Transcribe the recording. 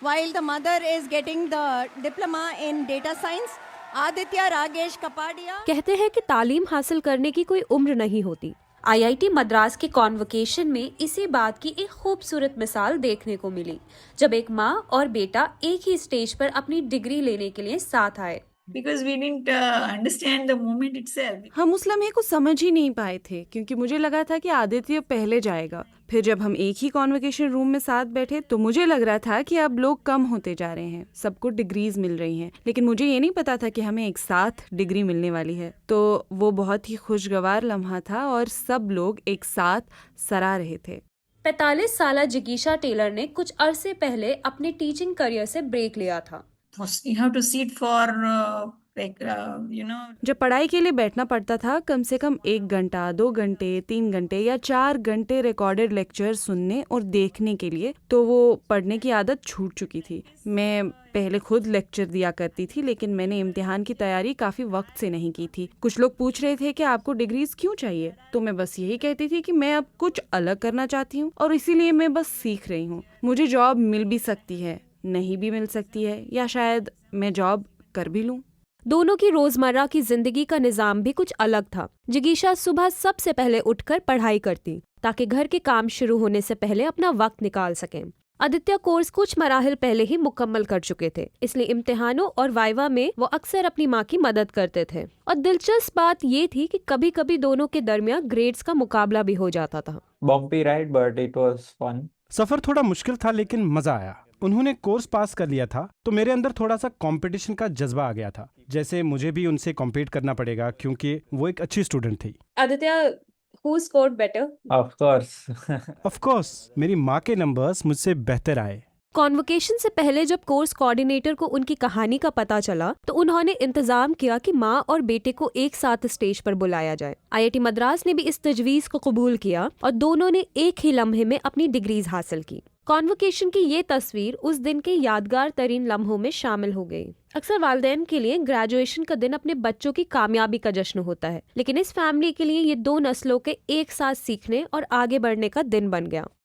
while the mother is getting the diploma in data science. Aditya Ragesh Kapadia कहते हैं कि तालीम हासिल करने की कोई उम्र नहीं होती। आईआईटी मद्रास के कॉन्वोकेशन में इसी बात की एक खूबसूरत मिसाल देखने को मिली, जब एक माँ और बेटा एक ही स्टेज पर अपनी डिग्री लेने के लिए साथ आए। Because we didn't understand the moment itself. हम उस लम्हे को समझ ही नहीं पाए थे, क्योंकि मुझे लगा था कि आदित्य पहले जाएगा। फिर जब हम एक ही कॉन्वोकेशन रूम में साथ बैठे तो मुझे लग रहा था कि अब लोग कम होते जा रहे हैं, सबको डिग्रीज मिल रही हैं, लेकिन मुझे ये नहीं पता था कि हमें एक साथ डिग्री मिलने वाली है। तो वो बहुत ही खुशगवार लम्हा था और सब लोग एक साथ सराह रहे थे। 45 साला जिगीशा टेलर ने कुछ अरसे पहले अपने टीचिंग करियर से ब्रेक लिया था। You have to sit for जब पढ़ाई के लिए बैठना पड़ता था, कम से कम 1 घंटा, 2 घंटे, 3 घंटे या 4 घंटे रिकॉर्डेड लेक्चर सुनने और देखने के लिए, तो वो पढ़ने की आदत छूट चुकी थी। मैं पहले खुद लेक्चर दिया करती थी, लेकिन मैंने इम्तिहान की तैयारी काफ़ी वक्त से नहीं की थी। कुछ लोग पूछ रहे थे कि आपको डिग्रीज क्यों चाहिए, तो मैं बस यही कहती थी कि मैं अब कुछ अलग करना चाहती हूँ और इसीलिए मैं बस सीख रही हूँ। मुझे जॉब मिल भी सकती है, नहीं भी मिल सकती है, या शायद मैं जॉब कर भी लूँ। दोनों की रोजमर्रा की जिंदगी का निजाम भी कुछ अलग था। जिगीशा सुबह सबसे पहले उठकर पढ़ाई करती ताकि घर के काम शुरू होने से पहले अपना वक्त निकाल सकें। आदित्य कोर्स कुछ मराहिल पहले ही मुकम्मल कर चुके थे, इसलिए इम्तिहानों और वाइवा में वो अक्सर अपनी माँ की मदद करते थे। और दिलचस्प बात ये थी कि कभी कभी दोनों के दरमियान ग्रेड्स का मुकाबला भी हो जाता था। Bumpy ride, but it was fun. सफर थोड़ा मुश्किल था, लेकिन मजा आया। उन्होंने कोर्स पास कर लिया था तो मेरे अंदर थोड़ा सा कंपटीशन का जज्बा आ गया था, जैसे मुझे भी उनसे कॉम्पीट करना पड़ेगा क्योंकि वो एक अच्छी स्टूडेंट थी। Aditya, who scored better? Of course. Of course मेरी माँ के नंबर्स मुझसे बेहतर आए। कॉन्वोकेशन से पहले जब कोर्स कोऑर्डिनेटर को उनकी कहानी का पता चला तो उन्होंने इंतजाम किया कि माँ और बेटे को एक साथ स्टेज पर बुलाया जाए। आईआईटी मद्रास ने भी इस तजवीज को कबूल किया और दोनों ने एक ही लम्हे में अपनी डिग्रीज हासिल की। कॉन्वोकेशन की ये तस्वीर उस दिन के यादगार तरीन लम्हों में शामिल हो गई। अक्सर वालिदैन के लिए ग्रेजुएशन का दिन अपने बच्चों की कामयाबी का जश्न होता है, लेकिन इस फैमिली के लिए ये 2 नस्लों के एक साथ सीखने और आगे बढ़ने का दिन बन गया।